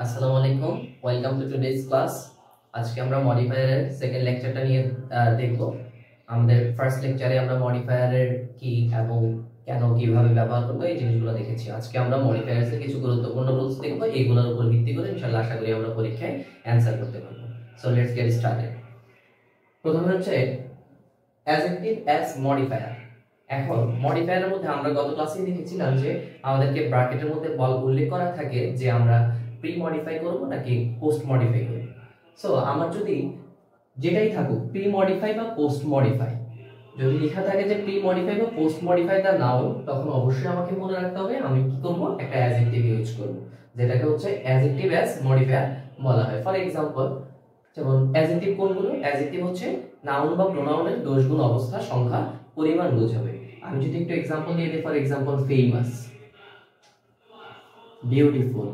আসসালামু আলাইকুম, welcome to today's class. আজকে আমরা মডিফায়ারের সেকেন্ড লেকচারটা নিয়ে দেখব। আমাদের ফার্স্ট লেকচারে আমরা মডিফায়ারের কি এবং কেন কিভাবে ব্যবহার করব এই জিনিসগুলো দেখেছি। আজকে আমরা মডিফায়ারের কিছু গুরুত্বপূর্ণ রুলস দেখব, এইগুলোর উপর ভিত্তি করে ইনশাআল্লাহ আশা করি আমরা পরীক্ষায় অ্যানসার করতে পারবো। So let's get started. প্রথমে হচ্ছে অ্যাডজেক্টিভ অ্যাজ মডিফায়ার। এখন মডিফায়ারের মধ্যে আমরা গত ক্লাসে দেখেছিলাম যে আমাদেরকে ব্র্যাকেটের মধ্যে উল্লেখ করা থাকে যে আমরা প্রি মডিফাই করব নাকি পোস্ট মডিফাই করব। সো আমার যদি যেটাই থাকুক প্রি মডিফাই বা পোস্ট মডিফাই, যদি লেখা থাকে যে প্রি মডিফাই বা পোস্ট মডিফাই দা নাউন, তখন অবশ্যই আমাকে মনে রাখতে হবে আমি কি করব, একটা অ্যাডজেক্টিভ ইউজ করব, যেটাকে হচ্ছে অ্যাডজেক্টিভ অ্যাজ মডিফায়ার বলা হয়। ফর এক্সাম্পল, যেমন অ্যাডজেক্টিভ কোনগুলো? অ্যাডজেক্টিভ হচ্ছে নাউন বা প্রোনাউনের দোষ গুণ অবস্থা সংখ্যা পরিমাণ বোঝাবে। আমি যদি একটু এক্সাম্পল দিয়ে দিই, for example famous, beautiful,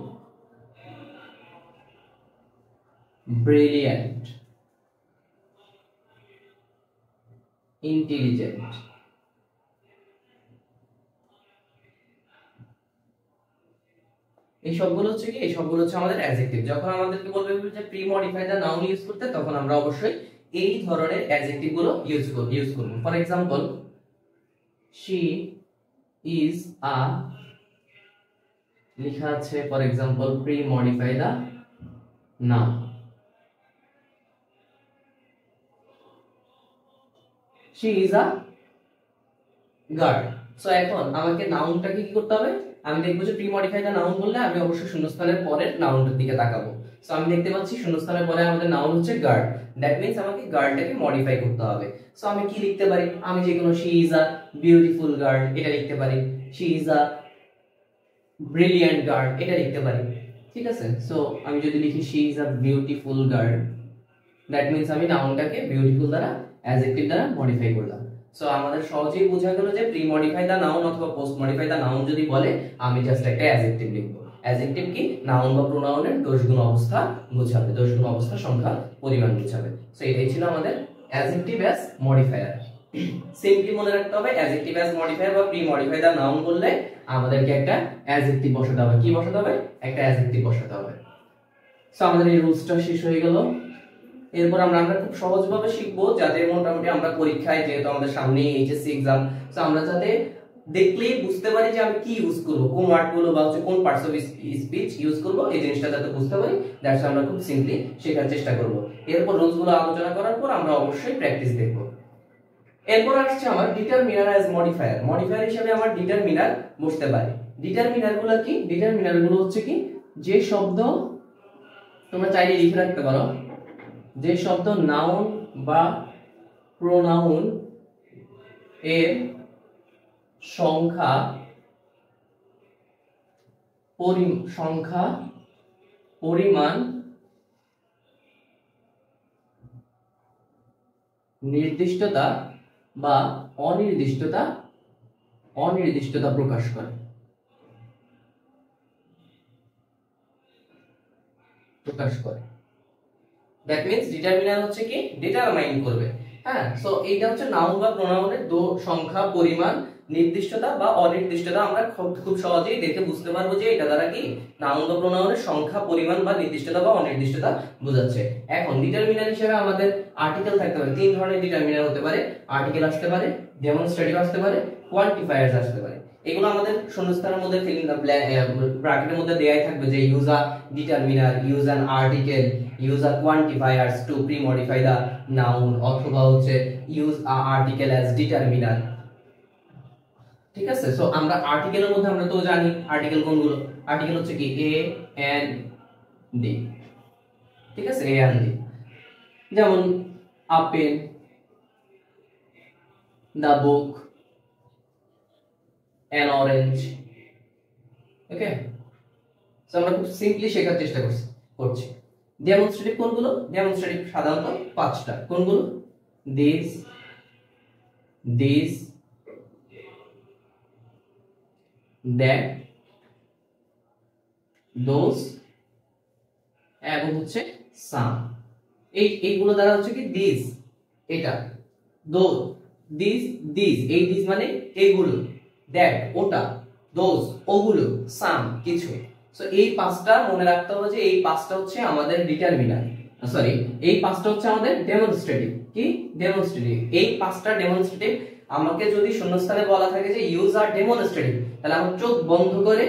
brilliant, intelligent, এই সবগুলো হচ্ছে কি, এই সবগুলো হচ্ছে আমাদের অ্যাডজেক্টিভ। যখন আমাদেরকে বলবে যে pre modify the noun use করতে, তখন আমরা অবশ্যই এই ধরনের অ্যাডজেক্টিভ গুলো ইউজ করব। For example, she is a, লেখা আছে for example pre modify the noun. she is a girl। So এখন আমাকে নাউনটাকে কি করতে হবে? আমি দেখবো যে প্রি মডিফাই দা নাউন বললে আমি অবশ্যই শূন্যস্থানের পরের নাউনটার দিকে তাকাবো। সো আমি দেখতে পাচ্ছি শূন্যস্থানের পরে আমাদের নাউন হচ্ছে গার্ল। দ্যাট মিন্স আমাকে গার্লটাকে মডিফাই করতে হবে। সো আমি কি লিখতে পারি? আমি যে কোনো she is a beautiful girl এটা লিখতে পারি, she is a brilliant girl এটা লিখতে পারি। ঠিক আছে? সো আমি যদি লিখি she is a beautiful girl, that means আমি নাউনটাকে বিউটিফুল দ্বারা, অ্যাডজেক্টিভ দ্বারা মডিফাই করলাম। সো আমাদের সহজেই বোঝা গেল যে প্রি মডিফাই দা নাউন অথবা পোস্ট মডিফাই দা নাউন যদি বলে, আমি জাস্ট একটা অ্যাডজেক্টিভ লিখবো। অ্যাডজেক্টিভ কি? নাউন বা প্রোনাউনের দোষ গুণ অবস্থা বোঝাবে, দোষ গুণ অবস্থা সংখ্যা পরিমাণ বোঝাবে। সো এটাই ছিল আমাদের অ্যাডজেক্টিভ অ্যাজ মডিফায়ার। সিম্পলি মনে রাখতে হবে, অ্যাডজেক্টিভ অ্যাজ মডিফায়ার বা প্রি মডিফাই দা নাউন বললে আমাদেরকে একটা অ্যাডজেক্টিভ বসাতে হবে। কি বসাতে হবে? একটা অ্যাডজেক্টিভ বসাতে হবে। সো আমাদের এই রুলসটা শেষ হয়ে গেল। এরপর আমরা খুব সহজভাবে শিখবো, যাতে মোটামুটি আমরা পরীক্ষায়, যেহেতু আমাদের সামনে এইচএসসি এক্সাম, সো আমরা যাতে দেখলেই বুঝতে পারি যে আমি কি ইউজ করব, কোন ওয়ার্ডগুলো বা হচ্ছে কোন পার্টস অফ স্পিচ ইউজ করব, এই জিনিসটা যাতে বুঝতে পারি, দ্যাটস আমরা খুব সিম্পলি শেখার চেষ্টা করব। এরপর রুলসগুলো আলোচনা করার পর আমরা অবশ্যই প্র্যাকটিস দেখব। এরপর আসছে আমার ডিটারমিনার অ্যাজ মডিফায়ার। মডিফায়ার হিসেবে আমার ডিটারমিনার বসতে পারে। ডিটারমিনারগুলো কি? ডিটারমিনারগুলো হচ্ছে কি, যে শব্দ তোমরা চাইলে লিখে রাখতে পারো, যে শব্দ নাউন বা প্রোনাউন এর সংখ্যা পরিমাণ নির্দিষ্টতা বা অনির্দিষ্টতা প্রকাশ করে। দ্যাট মিন্স ডিটারমিনার হচ্ছে কি, ডিটারমাইন করবে। হ্যাঁ, সো এইটা হচ্ছে নাউন বা প্রোনাউনের সংখ্যা, পরিমাণ, নির্দিষ্টতা বা অনির্দিষ্টতা। আমরা খুব সহজেই দেখে বুঝতে পারবো যে এটা দ্বারা কি নাউন বা প্রোনাউনের সংখ্যা, পরিমাণ বা নির্দিষ্টতা বা অনির্দিষ্টতা বোঝাচ্ছে। এখন ডিটারমিনার হিসেবে আমাদের আর্টিকেল থাকতে পারে। তিন ধরনের ডিটারমিনার হতে পারে। আর্টিকেল আসতে পারে, ডেমনস্ট্রেটিভ আসতে পারে, কোয়ান্টিফায়ার্স আসতে পারে। এগুলো আমাদের শূন্যস্থানের মধ্যে ব্র্যাকেটের মধ্যে দেয়াই থাকবে যে use a determiner, use an article, use a quantifiers to pre modify the noun, অথবা হচ্ছে use a article as determiner. ঠিক আছে? সো আমরা আর্টিকেলের মধ্যে আমরা তো জানি আর্টিকেল কোনগুলো। আর্টিকেল হচ্ছে কি এ এন্ড ডি। ঠিক আছে? এ এন্ড ডি, যেমন a pen, the book, an orange। Okay, so আমরা খুব সিম্পলি শেখার চেষ্টা করছি। ডেমনস্ট্রেটিভ কোনগুলো? ডেমনস্ট্রেটিভ সাধারণত পাঁচটা। কোনগুলো? দিস, দ্যাট, দোজ এবং হচ্ছে সাম। এইগুলো দ্বারা হচ্ছে কি দিস, এটা, দিস, এই দিস মানে এগুলো, দ্যাট ওটা, দোজ ওগুলো, সাম কিছু। সো এই পাঁচটা মনে রাখতে হবে যে এই পাঁচটা হচ্ছে আমাদের ডিটারমিনার, সরি এই পাঁচটা হচ্ছে আমাদের ডেমনস্ট্রেটিভ। কি ডেমনস্ট্রেটিভ? এই পাঁচটা ডেমনস্ট্রেটিভ আমাকে যদি শূন্যস্থানে বলা থাকে যে ইউজ আর ডেমনস্ট্রেটিভ, তাহলে আমার চোখ বন্ধ করে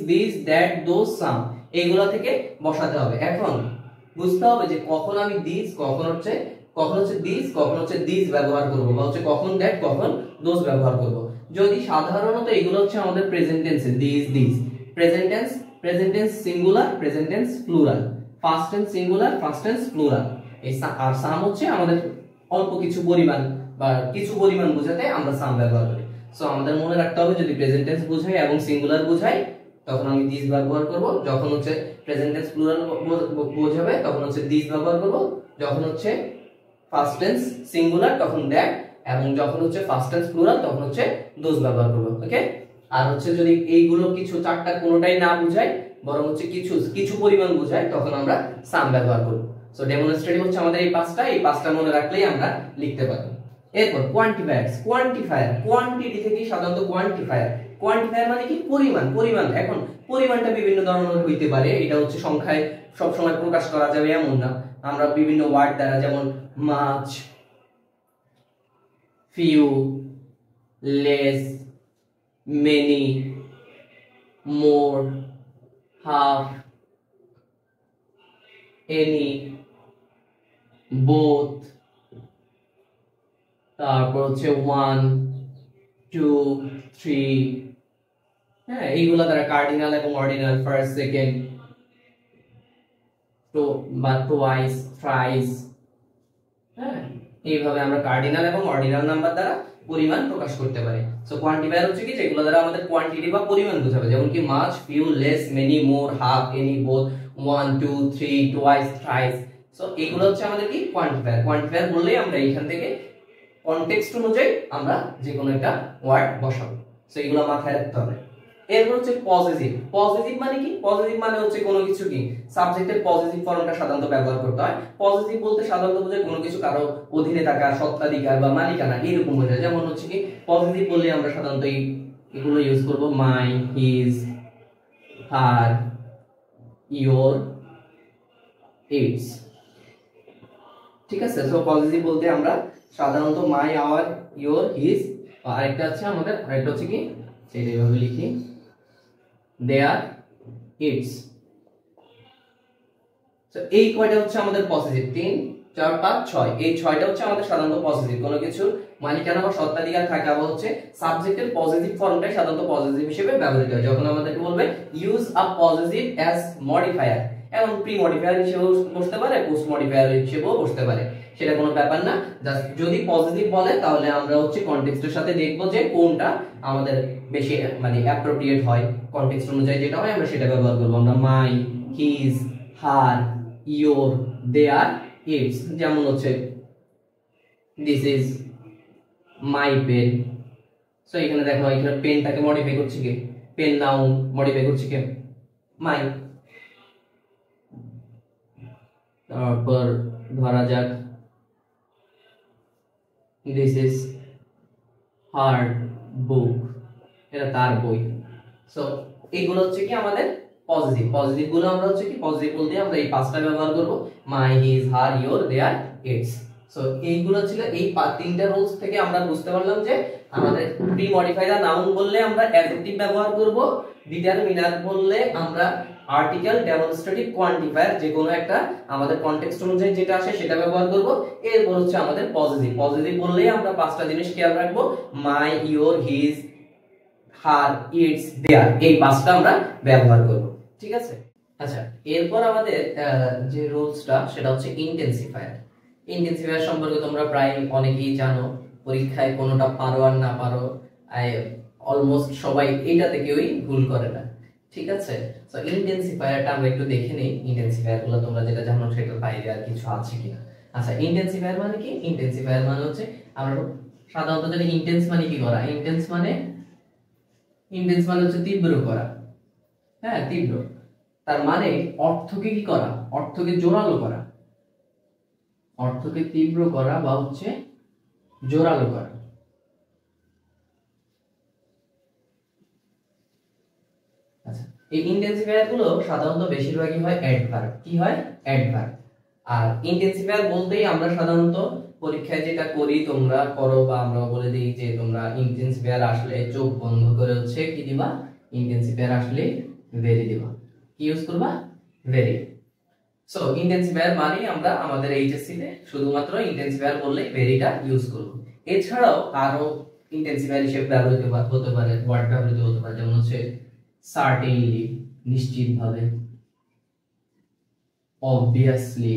দিস দ্যাট দোজ সাম এইগুলা থেকে বসাতে হবে। এখন বুঝতে হবে যে কখন আমি দিস, কখন হচ্ছে দিস, কখন হচ্ছে দিস ব্যবহার করব, বা হচ্ছে কখন দ্যাট, কখন দোজ ব্যবহার করব। যদি সাধারণত এগুলো হচ্ছে আমাদের প্রেজেন্ট টেন্সে this present tense singular, present tense plural, first tense singular, first tense plural. এই আর সাম হচ্ছে আমাদের অল্প কিছু পরিমাণ বা কিছু পরিমাণ বোঝাতে আমরা সাম ব্যবহার করি। সো আমাদের মনে রাখতে হবে যদি প্রেজেন্ট টেন্স বোঝাই এবং সিঙ্গুলার বোঝাই তখন আমি দিস ব্যবহার করব, যখন হচ্ছে প্রেজেন্ট টেন্স প্লুরাল বোঝাবে তখন হচ্ছে দিস ব্যবহার করব, যখন হচ্ছে ফার্স্ট টেন্স সিঙ্গুলার তখন দ্যাট, এবং যখন হচ্ছে ফার্স্ট টেন্স প্লুরাল তখন হচ্ছে দোজ ব্যবহার করব। ওকে, আর হচ্ছে যদি এইগুলো কিছু চারটা কোনোটাই না বোঝায় বরং হচ্ছে কিছু পরিমাণ বোঝায় তখন আমরা সাম ব্যবহার করব। সো ডেমনস্ট্রেটিভ হচ্ছে আমাদের এই পাঁচটা মনে রাখলেই আমরা লিখতে পারবো। এরপর কোয়ান্টিফায়ার্স, কোয়ান্টিটি থেকে সাধারণত কোয়ান্টিফায়ার মানে কি পরিমাণ। এখন পরিমাণটা বিভিন্ন ধরনের হইতে পারে, এটা হচ্ছে সংখ্যায় সব সময় প্রকাশ করা যাবে এমন না। আমরা বিভিন্ন ওয়ার্ড দ্বারা যেমন much, few, less, many, more, half, any, both, তারপর হচ্ছে 1 2 3, হ্যাঁ এইগুলা দ্বারা কার্ডিনাল এবং অর্ডিনাল, ফার্স্ট সেকেন্ড, তো বা টুয়াইস, থ্রাইস, হ্যাঁ এইভাবে আমরা কার্ডিনাল এবং অর্ডিনাল নাম্বার দ্বারা পরিমাণ প্রকাশ করতে পারি। সো কোয়ান্টিফায়ার হচ্ছে কি যেগুলো দ্বারা আমাদের কোয়ান্টিটি বা পরিমাণ বোঝাবে, যেমন কি much, few, less, many, more, half, any, both, 1 2 3, twice, thrice. So এগুলো হচ্ছে আমাদের কি কোয়ান্টিফায়ার বললেই আমরা এখান থেকে কনটেক্সট অনুযায়ী আমরা যে কোনো একটা ওয়ার্ড বসাবো। সো এগুলো মাথায় রাখতে হবে। এরপর হচ্ছে পজিটিভ মানে কি? পজিটিভ মানে হচ্ছে কোনো কিছু কি সাবজেক্টের পজিটিভ ফর্মটা সাধারণত ব্যবহার করতে হয়। পজিটিভ বলতে সাধারণত বোঝায় কোনো কিছু কারো অধীনে থাকা, সত্ত্বাধিকার বা মালিকানা এরকম বোঝায়। যেমন হচ্ছে কি পজিটিভ বললে আমরা সাধারণত এগুলো ইউজ করব, my, his, her, your, it's. ঠিক আছে, সো পজিটিভ বলতে আমরা সাধারণত মাই, আওয়ার, ইওর, হিজ, আরেকটা হচ্ছে কি সেটা এইভাবে লিখি দেয়ার, ইটস। সো এই কয়টা হচ্ছে আমাদের পজিটিভ, 3 4 5 6, এই 6টা হচ্ছে আমাদের সাধারণত পজিটিভ। কোনো কিছু মালিকানা বা সত্ত্বাধিকার থাকা বা হচ্ছে সাবজেক্টের পজিটিভ ফর্মটাই সাধারণত পজিটিভ হিসেবে ব্যবহৃত হয়। যখন আমাদেরকে বলবে ইউজ আ পজিটিভ অ্যাজ মডিফায়ার, এখন প্রি মডিফায়ার হিসেবেও বসতে পারে, পোস্ট মডিফায়ার হিসেবেও বসতে পারে, সেটা কোনো ব্যাপার না। জাস্ট যদি পজিটিভ বলে তাহলে আমরা হচ্ছে কনটেক্সটের সাথে দেখবো যে কোনটা আমাদের বেশি মানে অ্যাপ্রোপ্রিয়েট হয়, কনটেক্সট অনুযায়ী যেটা হয় আমরা সেটা ব্যবহার করব। আমরা my, his, her, your, their, its. যেমন হচ্ছে this is my pen. So এখানে দেখো এখানে পেনটাকে মডিফাই করছি কে? পেন নাউন মডিফাই করছি কে? মাই। তারপর ধরা যাক দিস ইজ হার বুক, এটা তার বই। সো এইগুলো হচ্ছে কি আমাদের পজিটিভ গুলো আমরা হচ্ছে কি পজিটিভ বলতে আমরা এই পাঁচটা ব্যবহার করব, my, his, her, your, their, its. So এইগুলো ছিল এই তিনটা রুলস থেকে আমরা বুঝতে পারলাম যে আমাদের প্রি মডিফাই দা নাউন বললে আমরা অ্যাডজেক্টিভ ব্যবহার করব, ডিটারমিনার বললে আমরা আর্টিকেল, ডেমনস্ট্রেটিভ, কোয়ান্টিফায়ার যে কোনো একটা আমাদের কনটেক্সট অনুযায়ী যেটা আসে সেটা ব্যবহার করব। এরপর হচ্ছে আমাদের পজিটিভ বললেই আমরা পাঁচটা জিনিস খেয়াল রাখবো, মাই, ইওর, হিজ, হার, ইটস, দেয়ার, এই পাঁচটা আমরা ব্যবহার করব। ঠিক আছে, আচ্ছা এরপর আমাদের যে রুলসটা সেটা হচ্ছে ইন্টেন্সিফায়ার সম্পর্কে তোমরা প্রায় অনেকেই জানো, পরীক্ষায় কোনোটা পারো আর না পারো অলমোস্ট সবাই এইটাতে কেউই ভুল করে না। ঠিক আছে, সো ইন্টেন্সিফায়ারটা আমরা একটু দেখে নেই, ইন্টেন্সিফায়ারগুলো তোমরা যেটা জানো সেটার বাইরে আর কিছু আছে কিনা। আচ্ছা ইন্টেন্সিফায়ার মানে কি? ইন্টেন্সিফায়ার মানে হচ্ছে আমরা সাধারণত জানি ইন্টেন্স মানে কি করা, ইন্টেন্স মানে হচ্ছে তীব্র করা, হ্যাঁ তীব্র। তার মানে অর্থকে কি করা? অর্থকে জোরালো করা, অর্থকে তীব্র করা বা হচ্ছে জোরালো করা। আচ্ছা এই ইন্টেন্সিফায়ার গুলো সাধারণত বেশিরভাগই হয় অ্যাডভার্ব। কি হয়? অ্যাডভার্ব। আর ইন্টেন্সিফায়ার বলতেই আমরা সাধারণত পরীক্ষায় যেটা করি, তোমরা করো বা আমরা বলে দিই যে তোমরা ইন্টেন্সিফায়ার আসলে চোখ বন্ধ করে হচ্ছে কি দিবা, ইন্টেন্সিফায়ার আসলে ভেরি দিবা। কি ইউজ করবা? ভেরি। সো ইন্টেন্সিফায়ার মানে আমরা আমাদের এইচএসসি তে শুধুমাত্র ইন্টেন্সিফায়ার বললে ভেরিটা ইউজ করব। এছাড়াও আরো ইন্টেন্সিফায়ার হিসেবে ব্যবহৃত হতে পারে, ওয়ার্ড ব্যবহৃত হতে পারে, যেমন হচ্ছে সার্টেনলি নিশ্চিতভাবে, obviously,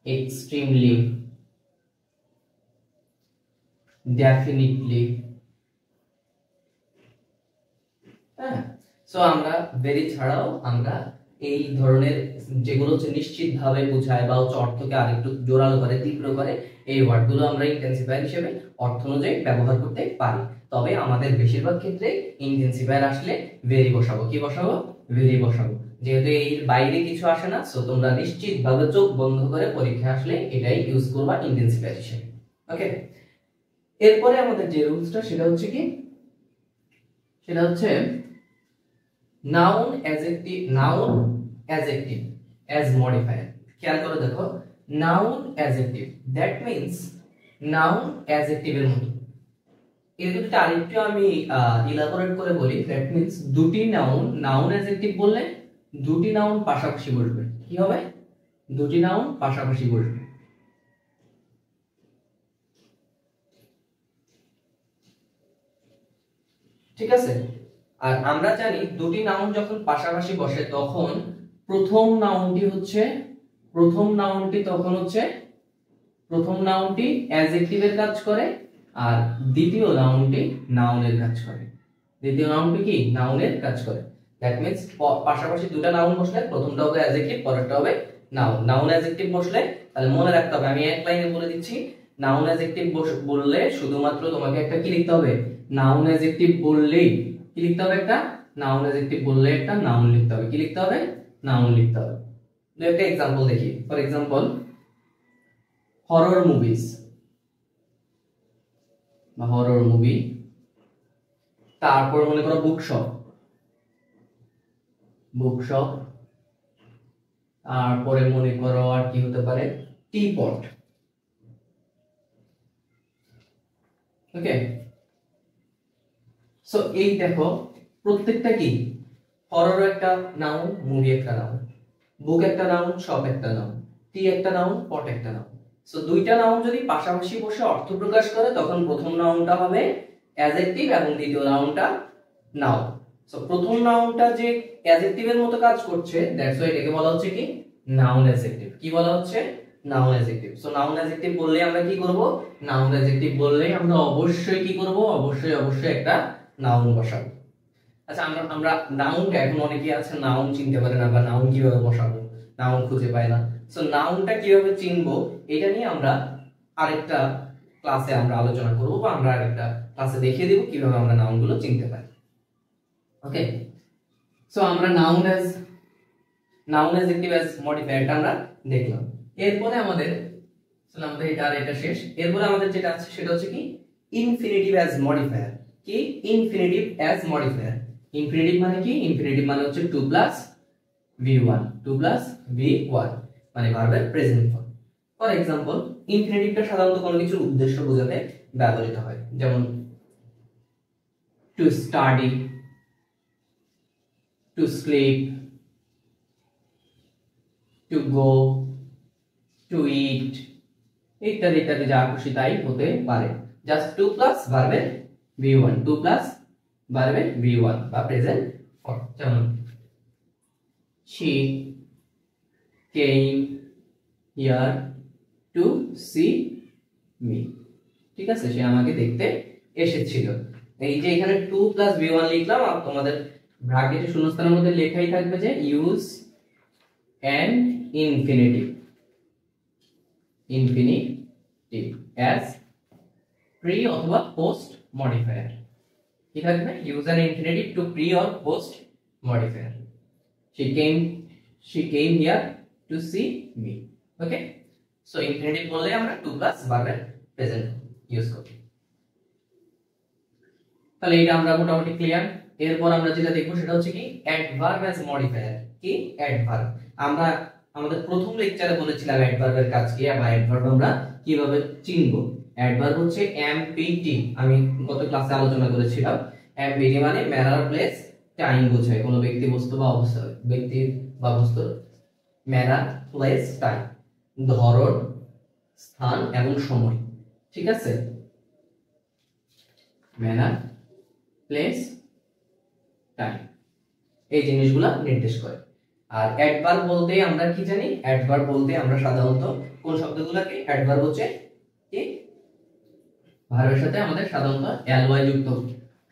extremely, definitely। হ্যাঁ, সো আমরা ভেরি ছাড়াও আমরা এই ধরনের যেগুলো হচ্ছে নিশ্চিতভাবে বোঝায় বা হচ্ছে অর্থকে আরেকটু জোরালো করে, তীব্র করে, এই ওয়ার্ডগুলো আমরা ইন্টেন্সিফায়ার হিসেবে অর্থ অনুযায়ী ব্যবহার করতে পারি। তবে আমাদের বেশিরভাগ ক্ষেত্রে ইন্টেন্সিফায়ার আসলে ভেরি বসাবো। কি বসাবো? ভেরি বসাবো। যেহেতু এর বাইরে কিছু আসে না, সো তোমরা নিশ্চিতভাবে চোখ বন্ধ করে পরীক্ষা আসলে এটাই ইউজ করবা ইন্টেন্সিফায়ার হিসেবে। ওকে, এরপরে আমাদের যে রুলসটা সেটা হচ্ছে কি, সেটা হচ্ছে noun adjective, noun adjective as modifier. খেয়াল করে দেখো, noun adjective, that means noun অ্যাডজেক্টিভের মতো। এর যদি আরেকটু আমি ইলাবোরেট করে বলি, দ্যাট মিন্স দুটি নাউন, নাউন অ্যাডজেক্টিভ বললে দুটি নাউন পাশাপাশি বসবে। কি হবে? দুটি নাউন পাশাপাশি বসবে। ঠিক আছে? আর আমরা জানি দুটি নাউন যখন পাশাপাশি বসে তখন প্রথম নাউনটি অ্যাডজেক্টিভের কাজ করে, আর দ্বিতীয় নাউনটি নাউনের কাজ করে। দ্বিতীয় নাউনটি কি? নাউনের কাজ করে। দ্যাট মিন্স পাশাপাশি দুটো নাউন বসলে প্রথমটা হবে অ্যাডজেক্টিভ, পরেরটা হবে নাউন। নাউন অ্যাডজেক্টিভ বসলে তাহলে মনে রাখতে হবে, আমি এক লাইনে বলে দিচ্ছি, নাউন অ্যাডজেক্টিভ বললে শুধুমাত্র তোমাকে একটা কি লিখতে হবে? নাউন অ্যাডজেক্টিভ বললেই কি লিখতে হবে? একটা নাউন অ্যাডজেক্টিভ বললে একটা নাউন লিখতে হবে। কি লিখতে হবে? নাউন লিখতে হবে। দুই একটা एग्जांपल দেখি। ফর एग्जांपल হরর মুভিজ বা হরর মুভি, তারপর মনে করো বুকশপ, তারপরে মনে করো আর কি হতে পারে? টিপট। ওকে, সো এই দেখো প্রত্যেকটা কি? হরর একটা নাউন, মুভি একটা নাউন, বুক একটা নাউন, শপ একটা নাউন, টি একটা নাউন, পট একটা নাউন। সো দুইটা নাউন যদি পাশাপাশি বসে অর্থ প্রকাশ করে তখন প্রথম নাউনটা হবে অ্যাডজেক্টিভ এবং দ্বিতীয় নাউনটা নাউন। সো প্রথম নাউনটা যে অ্যাডজেক্টিভের মতো কাজ করছে, দ্যাটস ওয়াই এটাকে বলা হচ্ছে কি? Noun adjective. কি বলা হচ্ছে? Noun adjective. So noun adjective বললে আমরা কি করব? নাউন অ্যাডজেক্টিভ বললে আমরা অবশ্যই কি করব? অবশ্যই একটা নাউন বসাবো। আচ্ছা, আমরা নাউনটা, এখন অনেকেই আছে নাউন চিনতে পারে না বা নাউন কিভাবে বসাবো, নাউন খুঁজে পায় না। সো নাউনটা কিভাবে চিনবো এটা নিয়ে আমরা আরেকটা ক্লাসে আমরা আলোচনা করব বা আমরা আরেকটা ক্লাসে দেখিয়ে দেব কিভাবে আমরা নাউনগুলো চিনতে পারি। ওকে, সো আমরা নাউন অ্যাডজেক্টিভ অ্যাজ মডিফায়ারটা আমরা দেখলাম। এরপরে আমাদের এটা শেষ। এরপরে আমাদের যেটা আছে সেটা হচ্ছে কি? Infinitive as modifier. কি? Infinitive as modifier. ইনফিনিটিভ মানে কি? ইনফিনিটিভ মানে হচ্ছে 2 প্লাস v1, 2 প্লাস v1 মানে ভার্বের প্রেজেন্ট ফর্ম। ফর एग्जांपल ইনফিনিটিভটা সাধারণত কোনো কিছুর উদ্দেশ্য বোঝাতে ব্যবহৃত হয়, যেমন to study, to sleep, to go, to eat ইত্যাদি ইত্যাদি, যা খুশি তাই হতে পারে। জাস্ট 2 প্লাস ভার্বের v1, 2 প্লাস ভার্বের v1 বা প্রেজেন্ট ফর্ম। যেমন she came here to see me। ঠিক আছে, সে আমাকে দেখতে এসেছিল। এই যে এখানে 2 প্লাস v1 লিখলাম, আর তোমাদের ব্র্যাকেটে শূন্যস্থানের মধ্যে লেখাই থাকবে যে use an infinitive as pre অথবা পোস্ট মডিফায়ার। কি থাকবে? Use an infinitive to pre or post modifier. she came here to see me। Okay, so infinitive বললে আমরা 2 প্লাস ভার্বের প্রেজেন্ট ইউজ করি। তাহলে এটা আমরা মোটামুটি ক্লিয়ার। এরপর আমরা যেটা দেখবো সেটা হচ্ছে কি অ্যাডভার্ব অ্যাজ মডিফায়ার। কি অ্যাডভার্ব, আমরা আমাদের প্রথম লেকচারে বলেছিলাম অ্যাডভার্বের কাজ কি বা অ্যাডভার্ব আমরা কিভাবে চিনবো। অ্যাডভার্ব হচ্ছে এমপিটি, আমি গত ক্লাসে আলোচনা করেছিলাম। এমপিটি মানে ম্যানার, প্লেস, টাইম বোঝায় কোনো ব্যক্তি, বস্তু বা অবস্থা, ব্যক্তি বা বস্তুর ম্যানার, প্লেস, টাইম, ধরন, স্থান এবং সময়। ঠিক আছে, ম্যানার, প্লেস, টাইম, এই জিনিসগুলো নির্দেশ করে। আর অ্যাডভার্ব বলতে আমরা কি জানি? অ্যাডভার্ব বলতে আমরা সাধারণত কোন শব্দগুলোকে, অ্যাডভার্ব হচ্ছে কি ভার্বের সাথে আমাদের সাধারণত এলওয়াই যুক্ত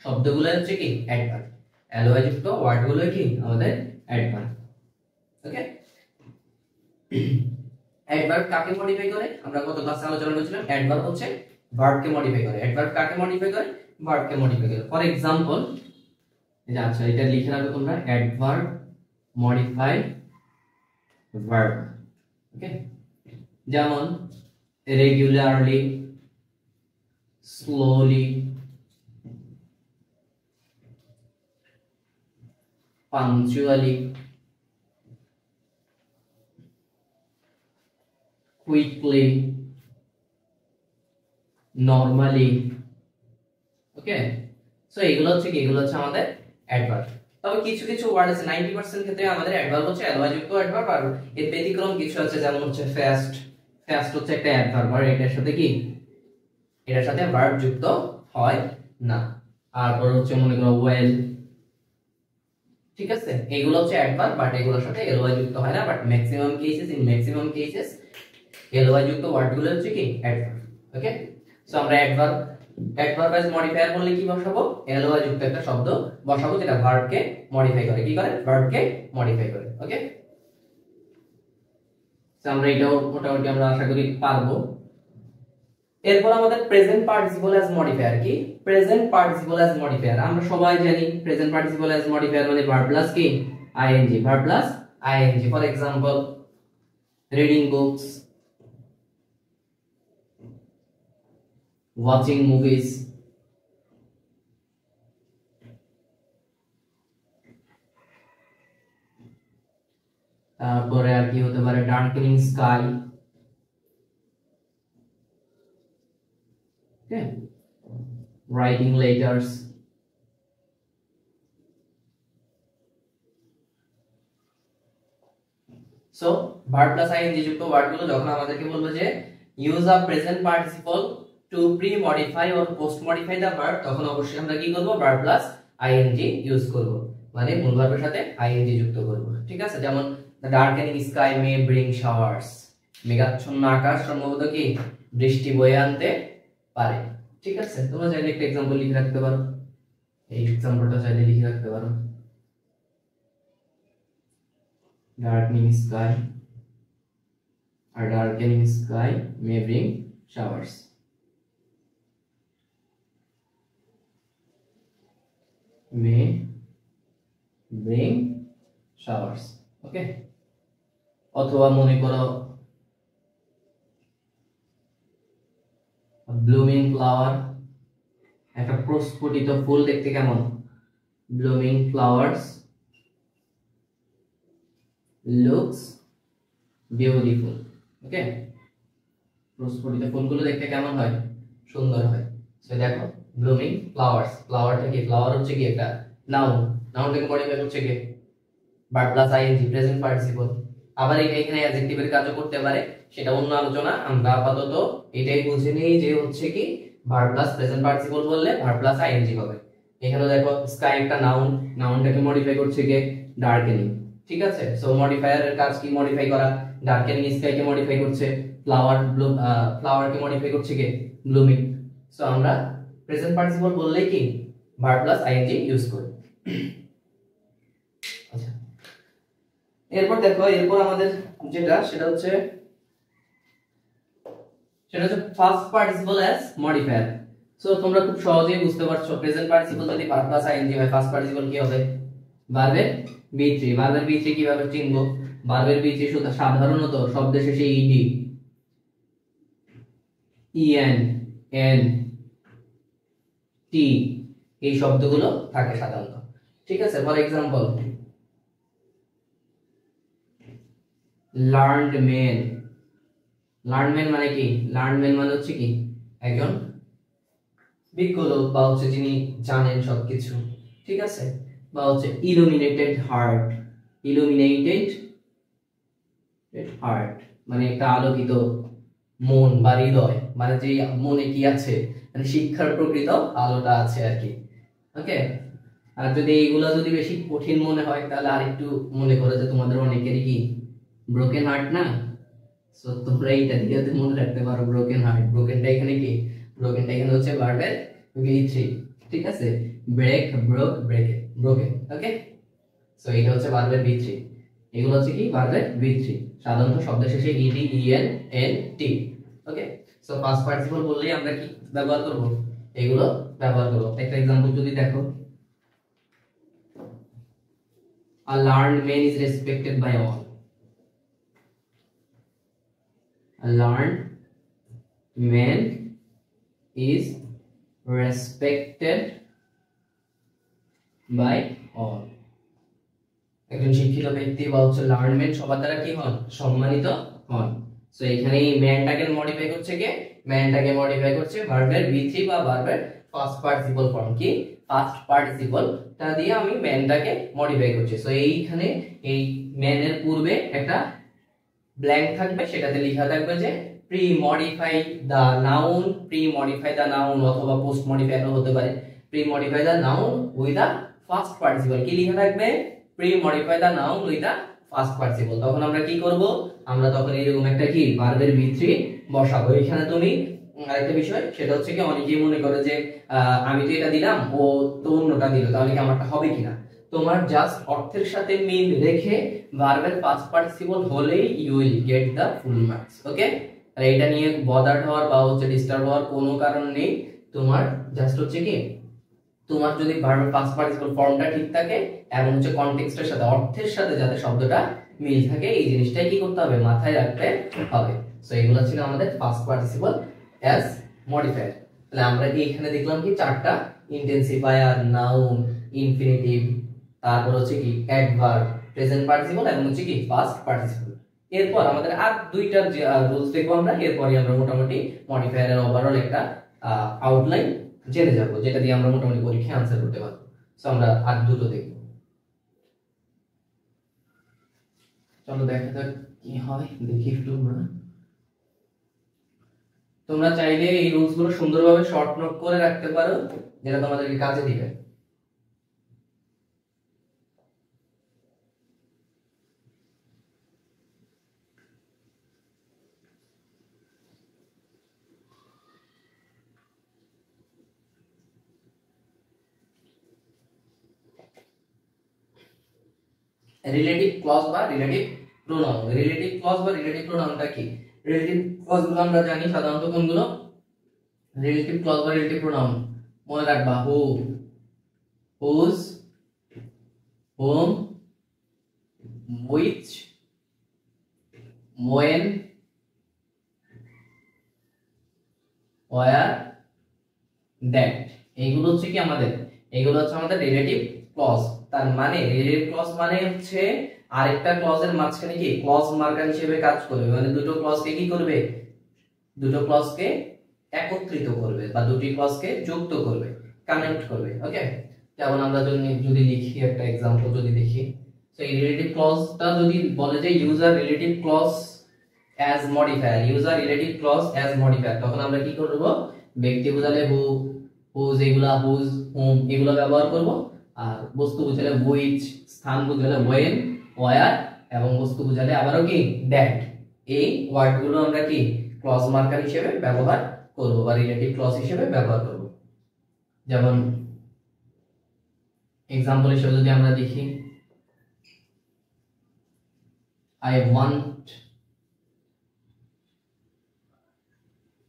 শব্দগুলো হচ্ছে কি অ্যাডভার্ব। এলওয়াই যুক্ত ওয়ার্ডগুলো কি আমাদের অ্যাডভার্ব। ওকে, অ্যাডভার্ব কাকে মডিফাই করে? আমরা গত ক্লাসে আলোচনা করেছিলাম অ্যাডভার্ব হচ্ছে ভার্বকে মডিফাই করে। অ্যাডভার্ব কাকে মডিফাই করে? ভার্বকে মডিফাই করে। ফর এক্সাম্পল, এই যে আচ্ছা এটা লিখে রাখো তোমরা, অ্যাডভার্ব মডিফাই ভার্ব। ওকে, যেমন regularly, slowly, punctually, quickly, normally। Okay, so এগুলো হচ্ছে কি, এগুলো হচ্ছে আমাদের অ্যাডভার্ব। তবে কিছু কিছু ওয়ার্ড আছে, 90% ক্ষেত্রে আমাদের অ্যাডভার্ব হচ্ছে এলওয়াই যুক্ত অ্যাডভার্ব, আর এর ব্যতিক্রম কিছু আছে, যেমন হচ্ছে ফাস্ট। ফাস্ট হচ্ছে একটা অ্যাডভার্ব, আর এটার সাথে কি, এটার সাথে ভার্ব যুক্ত হয় না। আর পরে হচ্ছে মনে করো ওয়েল। ঠিক আছে, এগুলো হচ্ছে অ্যাডভার্ব, বাট এগুলোর সাথে এলওয়াই যুক্ত হয় না। But maximum cases, in maximum cases LY যুক্ত ওয়ার্ডগুলো হচ্ছে কি অ্যাডভার্ব। ওকে, সো আমরা অ্যাডভার্ব অ্যাজ মডিফায়ার বললে কি বসাবো? এলওয়াই যুক্ত একটা শব্দ বসাবো যেটা ভার্বকে মডিফাই করে। কি করে? ভার্বকে মডিফাই করে। ওকে, সো আমরা এটাও মোটামুটি আমরা আশা করি পারবো। এরপর আমাদের প্রেজেন্ট পার্টিসিপল অ্যাজ মডিফায়ার। কি প্রেজেন্ট পার্টিসিপল অ্যাজ মডিফায়ার? আমরা সবাই জানি প্রেজেন্ট পার্টিসিপল অ্যাজ মডিফায়ার মানে ভার্ব প্লাস কি ING, verb plus ING. For example, reading books, watching movies, তারপরে আর কি হতে পারে, darkening sky, writing letters, so verb plus ING যুক্ত ওয়ার্ডগুলো যখন আমাদেরকে বলবো যে use a present participle to pre modify or post modify the verb, তখন অবশ্যই আমরা কি করব? ভার্ব প্লাস আইএনজি ইউজ করব, মানে মূল ভার্বের সাথে আইএনজি যুক্ত করব। ঠিক আছে, যেমন the darkening sky May bring showers, মেঘাচ্ছন্ন আকাশ সম্ভবত কি বৃষ্টি বয়ে আনতে পারে। ঠিক আছে, তোমরা চাইলে একটা एग्जांपल লিখে রাখতে পারো, এই एग्जांपलটা চাইলে লিখে রাখতে পারো। darkening sky, a darkening sky may bring showers. May bring showers. Okay, অথবা মনে করো ব্লুমিং ফ্লাওয়ার, একটা প্রস্ফুটিত ফুল দেখতে কেমন? Blooming flowers looks beautiful. Okay, প্রস্ফুটিত ফুলগুলো দেখতে কেমন হয়? সুন্দর হয়। সো দেখো ব্লুমিং ফ্লাওয়ার্স, ফ্লাওয়ারটা কি, ফ্লাওয়ার হচ্ছে কি একটা নাউন, নাউনটাকে মডিফাই করছে কি verb plus ING present participle. আবার এখানে অ্যাডজেক্টিভের কাজও করতে পারে, সেটা অন্য আলোচনা। আমরা আপাতত এটাই বুঝে নেই যে হচ্ছে কি ভার্ব প্লাস প্রেজেন্ট পার্টিসিপল বললে ভার্ব প্লাস আইএনজি হবে। এখানে দেখো স্কাই একটা নাউন, নাউনটাকে মডিফাই করছে কি ডার্কেনিং। ঠিক আছে, সো মডিফায়ারের কাজ কি? মডিফাই করা। ডার্কেনিং স্কাইকে মডিফাই করছে, ফ্লাওয়ার ফ্লাওয়ারকে মডিফাই করছে কি ব্লুমিং। সো আমরা প্রেজেন্ট পার্টিসিপল বললেই কি ভার্ব প্লাস আইএনজি ইউজ করি। আচ্ছা, এরপর দেখো, এরপর আমাদের যেটা সেটা হচ্ছে first participle as modifier. So তোমরা খুব সহজেই বুঝতে পারছো, প্রেজেন্ট পার্টিসিপল যদি ভার্ব প্লাস আইএনজি হয়, ফার্স্ট পার্টিসিপল কি হবে? ভার্বের বি3। ভার্বের বি3 কিভাবে চিনবো? ভার্বের বি3 শুধু সাধারণত শব্দের শেষে ইডি, ইএন, এন, টি এই শব্দগুলো থাকে সাধারণত। ঠিক আছে, for example learned man. Learned man মানে কি? লার্নড ম্যান মানে হচ্ছে কি একজন বিজ্ঞ লোক বা হচ্ছে যিনি জানেন সবকিছু। ঠিক আছে, বা হচ্ছে ইলুমিনেটেড হার্ট। ইলুমিনেটেড হার্ট মানে একটা আলোকিত মন বা হৃদয়, মানে যে মনে কি আছে, মানে শিক্ষার প্রকৃত আলোটা আছে আর কি। ওকে, আর যদি এইগুলা যদি বেশি কঠিন মনে হয় তাহলে আরেকটু মনে করো যে তোমাদের অনেকেরই কি ব্রোকেন হার্ট না, সো তোমরা এইটা দিয়ে মনে রাখতে পারো ব্রোকেন হার্ট। ব্রোকেনটা এখানে কি? ব্রোকেনটা এখানে হচ্ছে ভার্বের V3। ঠিক আছে, ব্রেক, ব্রোক, ব্রেকে, ব্রোকেন। ওকে, সো এটা হচ্ছে ভার্বের V3। এগুলো হচ্ছে কি ভার্বের V3, সাধারণত শব্দের শেষে ed, en, nt। ওকে, সো পাস্ট পার্টিসিপল বললেই আমরা কি ব্যবহার করব? এগুলো ব্যবহার করব। একটা एग्जांपल যদি দেখো, a learned man is respected by all। a learned man is respected by all। একজন শিক্ষিত ব্যক্তি বা হচ্ছে লার্ন ম্যান সবার দ্বারা কি হন? সম্মানিত হন। সো এখানে এই ম্যানটাকে মডিফাই করছে কে? ম্যানটাকে মডিফাই করছে ভার্বের V3 বা ভার্বের ফার্স্ট পার্টিসিপল ফর্ম। কি ফার্স্ট পার্টিসিপলটা দিয়ে আমি ম্যানটাকে মডিফাই করছি। সো এইখানে এই ম্যানের পূর্বে একটা ব্ল্যাঙ্ক থাকবে, সেটাতে লেখা থাকবে যে pre modify the noun. Pre modify the noun অথবা পোস্ট মডিফাই হতে পারে। Pre modify the noun with the first participle. কি লেখা থাকবে? Pre modify the noun with the first participle. তখন আমরা কি করব? আমরা তখন এরকম একটা কি ভার্বের V3 বসাবো। এখানে তুমি আরেকটা বিষয়, সেটা হচ্ছে কি অনেকেই মনে করে যে আমি তো এটা দিলাম, ও তো অন্যটা দিল, তাহলে কি আমারটা হবে কিনা? তোমার জাস্ট অর্থের সাথে মিল রেখে ভার্বের পাস্ট পার্টিসিপল হলেই you will get the full marks. Okay, আর এটা নিয়ে বদার্ড হওয়ার বা হচ্ছে ডিস্টার্ব হওয়ার কোনো কারণ নেই। তোমার জাস্ট হচ্ছে কি তোমার যদি ভার্বের পাস্ট পার্টিসিপল ফর্মটা ঠিক থাকে এবং হচ্ছে কনটেক্সটের সাথে, অর্থের সাথে যাতে শব্দটা মিল থাকে, এই জিনিসটাই কি করতে হবে? মাথায় রাখতে হবে। সো এগুলো ছিল আমাদের পাস্ট পার্টিসিপল অ্যাজ মডিফায়ার। তাহলে আমরা এইখানে দেখলাম কি চারটা: ইন্টেন্সিফায়ার, নাউন, ইনফিনিটিভ, তারপর হচ্ছে কি অ্যাডভার্ব, প্রেজেন্ট পার্টিসিপল এবং হচ্ছে কি পাস্ট পার্টিসিপল। এরপর আমাদের আর দুইটা রুলস দেখবো আমরা। এরপরই আমরা মোটামুটি মডিফায়ারের ওভারঅল একটা আউটলাইন জেনে যাবো, যেটা দিয়ে আমরা মোটামুটি পরীক্ষায় আনসার করতে পারবো। সো আমরা আর দুটো দেখবো। চলো দেখা যাক কি হয়, দেখি একটু না। তোমরা চাইলে এই রুলস গুলো সুন্দরভাবে শর্ট নোট করে রাখতে পারো, যেটা তোমাদেরকে কাজে দিবে। রিলেটিভ ক্লজ বা রিলেটিভ প্রোনাউন। রিলেটিভ ক্লজ বা রিলেটিভ প্রোনাউনটা কি? রিলেটিভ ক্লজ গুলো আমরা জানি সাধারণত কোনগুলো? রিলেটিভ ক্লজ বা রিলেটিভ প্রোনাউন মনে রাখবা: হু, whose, whom, which, when, where, that। এইগুলো হচ্ছে কি আমাদের, এইগুলো হচ্ছে আমাদের রিলেটিভ ক্লজ। তার মানে রিলেটিভ ক্লজ মানে হচ্ছে আরেকটা ক্লজের মাঝখানে কি ক্লজ মার্কার হিসেবে কাজ করবে, মানে দুটো ক্লজকে কি করবে? দুটো ক্লজকে একত্রিত করবে বা দুটি ক্লজকে যুক্ত করবে, কানেক্ট করবে। ওকে, যেমন আমরা যদি লিখি একটা एग्जांपल যদি দেখি, সো এই রিলেটিভ ক্লজটা যদি বলে যে use a relative clause as modifier, use a relative clause as modifier, তখন আমরা কি করব? ব্যক্তি বোঝালে হু, হুজ, এগুলা হুজ, হুম এগুলা ব্যবহার করব। আর বস্তু বোঝালে which, স্থান বোঝালে when, where এবং বস্তু বোঝালে আবারও কি that। এই ওয়ার্ডগুলো আমরা কি ক্লজ মার্কার হিসেবে ব্যবহার করব বা রিলেটিভ ক্লজ হিসেবে ব্যবহার করব। যেমন एग्जांपल হিসেবে যদি আমরা দেখি, I want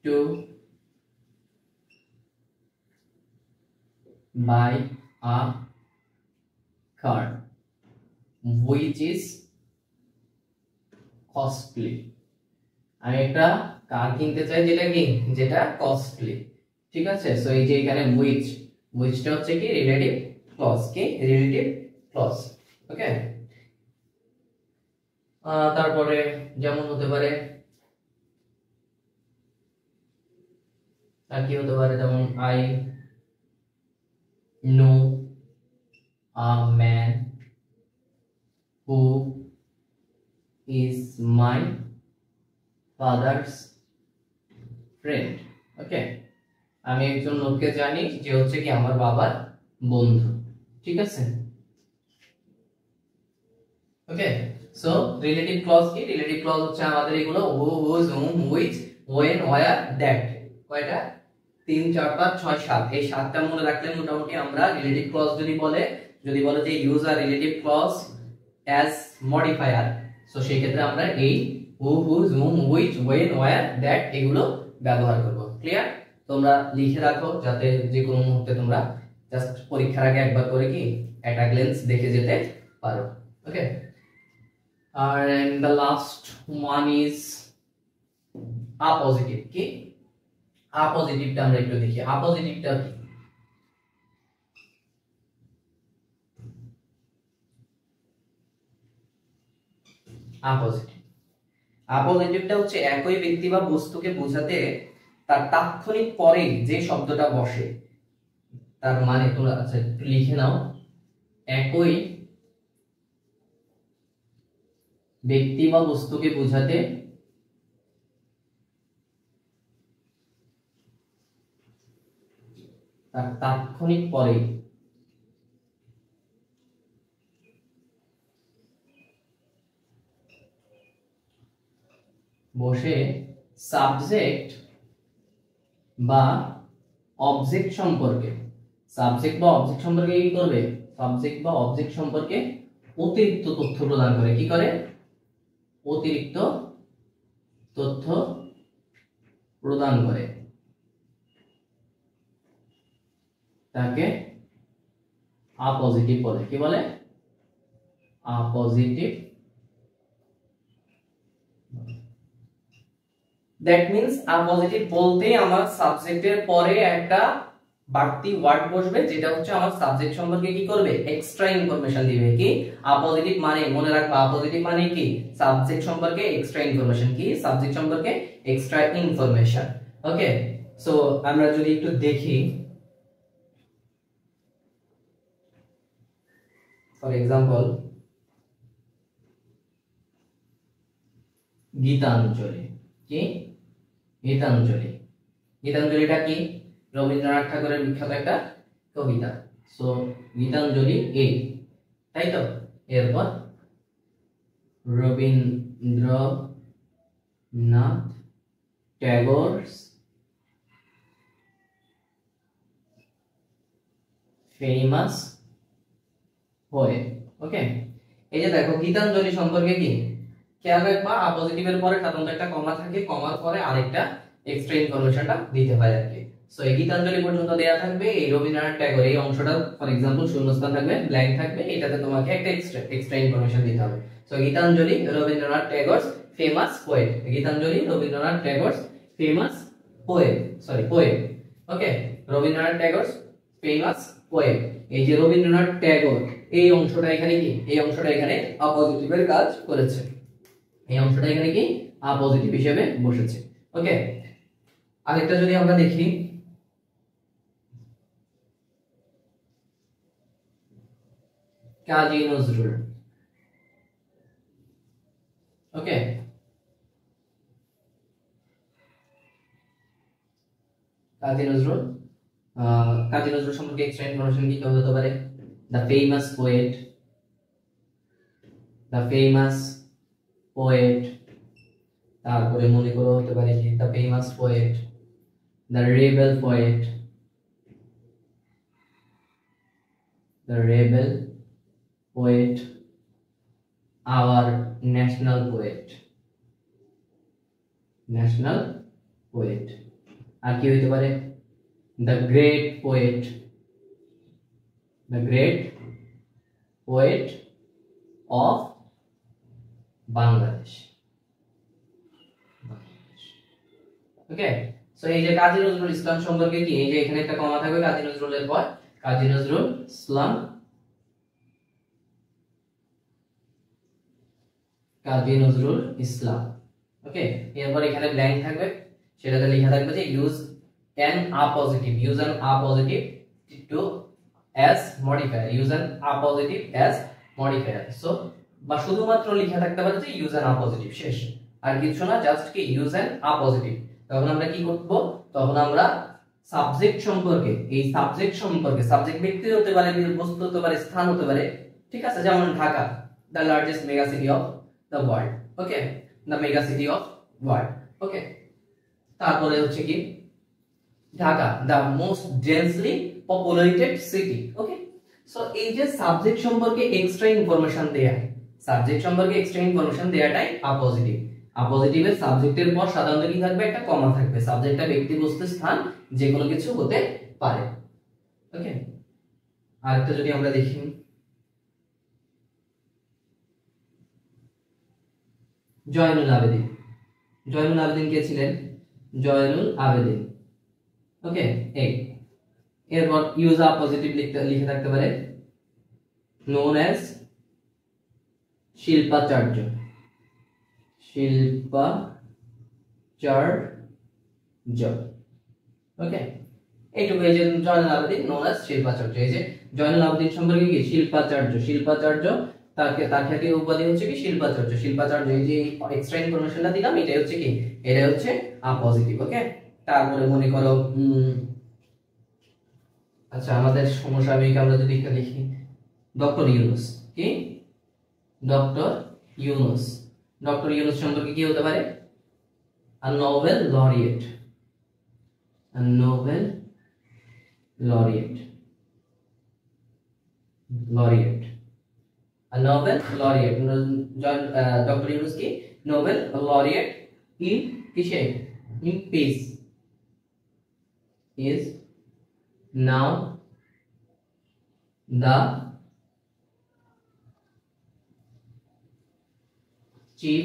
to buy a car which is costly। আমি একটা কার কিনতে চাই যেটা কি, যেটা কস্টলি। ঠিক আছে, সো এই যে এখানে which, whichটা হচ্ছে কি রিলেটিভ ক্লজ, কি রিলেটিভ ক্লজ। ওকে, তারপরে যেমন হতে পারে, আর কি হতে পারে, যেমন I know a man who is my father's friend. Okay, আমি একজন লোককে জানি যে হচ্ছে কি আমার বাবার বন্ধু। ঠিক আছে, ওকে। সো রিলেটিভ ক্লজ কি, রিলেটিভ ক্লজ হচ্ছে আমাদের এগুলো who, whose, whom, which, when, where, that. কয়টা? 3 4 5 6 7। এই 7টা মনে রাখলে মোটামুটি আমরা রিলেটিভ ক্লজ যদি বলে যে use a relative clause as modifier, so সেই ক্ষেত্রে আমরা এই who, whose, whom, which, when, where, that এগুলো ব্যবহার করব। ক্লিয়ার? তোমরা লিখে রাখো যাতে যে কোনো মুহূর্তে তোমরা জাস্ট পরীক্ষার আগে একবার করে কি একটা গ্ল্যান্স দেখে যেতে পারো। ওকে, and the last one is apositive। কি apositive টা আমরা একটু দেখি, apositive টা কি? apositive টা হচ্ছে একই ব্যক্তি বা বস্তুকে বোঝাতে তার তাৎক্ষণিক পরে যে শব্দটা বসে, তার মানে তোমরা আচ্ছা একটু লিখে নাও, একই ব্যক্তি বা বস্তুকে বোঝাতে তার তাৎক্ষণিক পরে বসে সাবজেক্ট বা অবজেক্ট সম্পর্কে, সাবজেক্ট বা অবজেক্ট সম্পর্কে কি করবে, সাবজেক্ট বা অবজেক্ট সম্পর্কে অতিরিক্ত তথ্য প্রদান করে। কি করে? অতিরিক্ত তথ্য প্রদান করে, তাকে আপজিটিভ বলে। কি বলে? আপজিটিভ। দ্যাট মিন্স আপজিটিভ বলতে আমার সাবজেক্টের পরে একটা বাড়তি ওয়ার্ড বসবে যেটা হচ্ছে আমার সাবজেক্ট সম্পর্কে কি করবে, এক্সট্রা ইনফরমেশন দিবে। কি আপজিটিভ মানে মনে রাখবা, আপজিটিভ মানে কি সাবজেক্ট সম্পর্কে এক্সট্রা ইনফরমেশন। কি সাবজেক্ট সম্পর্কে এক্সট্রা ইনফরমেশন। ওকে, সো আমরা যদি একটু দেখি, ফর এক্সাম্পল গীতাঞ্জলি। কি গীতাঞ্জলি? গীতাঞ্জলিটা কি? রবীন্দ্রনাথ ঠাকুরের বিখ্যাত একটা কবিতা। সো গীতাঞ্জলি এই, তাই তো? এরপর রবীন্দ্রনাথ ট্যাগরস ফেমাস পোয়েম। ওকে, এই যে দেখো গীতাঞ্জলি সম্পর্কে কি খেয়াল রাখবা, আপজিটিভের পরে সাধারণত একটা কমা থাকে, কমার পরে আরেকটা এক্সট্রা ইনফরমেশনটা দিতে হয় আর কি। সো এই গীতাঞ্জলি পর্যন্ত দেয়া থাকবে, এই রবীন্দ্রনাথ ট্যাগর এই অংশটা ফর এক্সাম্পল শূন্যস্থান থাকবে, ব্ল্যাঙ্ক থাকবে, এটাতে তোমাকে একটা এক্সট্রা ইনফরমেশন দিতে হবে। So Gitanjali Rabindranath Tagore's famous poet, Gitanjali Rabindranath Tagore's famous poem, sorry poem. Okay, Rabindranath Tagore's famous poem. এই যে রবীন্দ্রনাথ ট্যাগর এই অংশটা এখানে কি, এই অংশটা এখানে আপজিটিভের কাজ করেছে, এই অংশটা এখানে কি আপজিটিভ হিসেবে বসেছে। ওকে, আরেকটা যদি আমরা দেখি, কাজী নজরুল। ওকে, কাজী নজরুল, কাজী নজরুল সম্পর্কে এক্সট্রা ইনফরমেশন কি হতে পারে? The famous poet, the famous poet, তারপরে মনে করো হতে পারে কি the famous poet, the rebel poet, the rebel poet, our national poet, national poet. আর কি হইতে পারে? The great poet, the great poet of Bangladesh. Okay, so এই যে কাজী নজরুল ইসলাম সম্পর্কে কি, এই যে এখানে একটা কমা থাকবে কাজী নজরুলের পর, কাজী নজরুল ইসলাম, কাজী নজরুল ইসলাম। ওকে, এরপর এখানে ব্ল্যাঙ্ক থাকবে, সেটাতে লেখা থাকবে যে use an a positive, use an a positive to as modifier, use an a positive as modifier। So বা শুধুমাত্র লেখা থাকতে পারে যে ইউজ an a positive, শেষ, আর কিছু না, জাস্ট কি ইউজ an a positive। তখন আমরা কি করব, তখন আমরা সাবজেক্ট সম্পর্কে, এই সাবজেক্ট সম্পর্কে, সাবজেক্ট ব্যক্তি হতে পারে, বস্তু হতে পারে, স্থান হতে পারে, ঠিক আছে, যেমন Dhaka, the largest mega city of the world, okay, the mega city of world, ওকে। তারপরে হচ্ছে কি Dhaka, the most densely populated city, okay. So এই যে সাবজেক্ট সম্পর্কে এক্সট্রা ইনফরমেশন দেয়া, সাবজেক্ট সম্পর্কে এক্সট্রা ইনফরমেশন দেয়াটাই আপোজিটিভ। আপোজিটিভের সাবজেক্টের পর সাধারণত কি থাকবে, একটা কমা থাকবে, সাবজেক্টটা ব্যক্তি, বস্তু, স্থান যে কোনো কিছু হতে পারে, ওকে। আরেকটা যদি আমরা দেখি, জয়নুল আবেদিন, জয়নুল আবেদিন কে ছিলেন, জয়নুল আবেদিন, ওকে। এই এরপর ইউজ আ পজিটিভ লিখে থাকতে পারে নোন অ্যাজ শিল্পাচার্য, শিল্পাচার্য, ওকে। এইটুকু, এই যে জয়নুল আবেদিন নোন অ্যাজ শিল্পাচার্য, এই যে জয়নুল আবেদিন সম্পর্কে কি শিল্পাচার্য, শিল্পাচার্য, তাকে তার খ্যাতি উপাধি হচ্ছে কি শিল্পাচার্য, শিল্পাচার্য। এই যে এক্সট্রা ইনফরমেশনটা দিলাম, এটাই হচ্ছে কি, এটা হচ্ছে আ পজিটিভ, ওকে। তারপরে মনে করো আচ্ছা, আমাদের সমসাময়িক আমরা যদি এটা লিখি, ডক্টর ইউনূস, কি ডক্টর ইউনূস, ডক্টর ইউনূস সম্পর্কে কি হতে পারে, a Nobel laureate, a Nobel laureate, laureate, a Nobel laureate, doctor Yunus কি নোবেল লরিয়েট ইন কিসে, in peace, is now the chief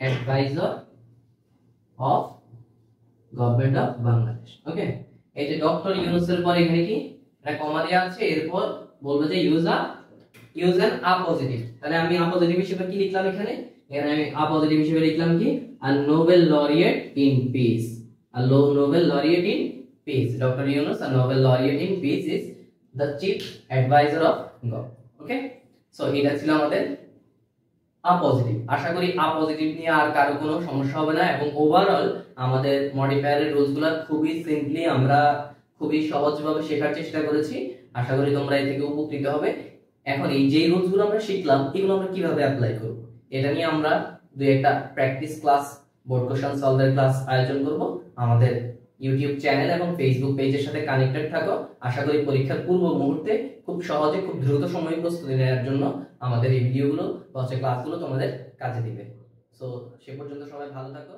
advisor of government of Bangladesh, okay. এই যে ডক্টর ইউনূসের পর এখানে কি এটা কমা দেওয়া আছে, এরপর বলবো যে ইউজ অ্যান আ পজিটিভ। তাহলে আমি আ পজিটিভ হিসেবে কি লিখলাম, এখানে এখানে আমি আ পজিটিভ হিসেবে লিখলাম কি, a Nobel laureate in peace, a Nobel laureate in peace, doctor Yunus, a Nobel laureate in peace is the chief adviser of gov, okay. So এটা ছিল আমাদের আ পজিটিভ। আশা করি আ পজিটিভ নিয়ে আর কারো কোনো সমস্যা হবে না, এবং ওভারঅল আমাদের মডিফায়ারের রুলসগুলো খুবই সিম্পলি, আমরা খুবই সহজভাবে শেখার চেষ্টা করেছি। আশা করি তোমরা এ থেকে উপকৃত হবে। এখন এই যে রুলসগুলো আমরা শিখলাম, এগুলো আমরা কিভাবে অ্যাপ্লাই করব, এটা নিয়ে আমরা দুই একটা প্র্যাকটিস ক্লাস, বোর্ড কোশ্চেন সলভের ক্লাস আয়োজন করব। আমাদের ইউটিউব চ্যানেল এবং ফেসবুক পেজের সাথে কানেক্টেড থাকো। আশা করি পরীক্ষার পূর্ব মুহূর্তে খুব সহজে, খুব দ্রুত সময়ে প্রস্তুতি নেওয়ার জন্য আমাদের এই ভিডিওগুলো বা ক্লাসগুলো তোমাদের কাজে দিবে। সো সে পর্যন্ত সবাই ভালো থাকো।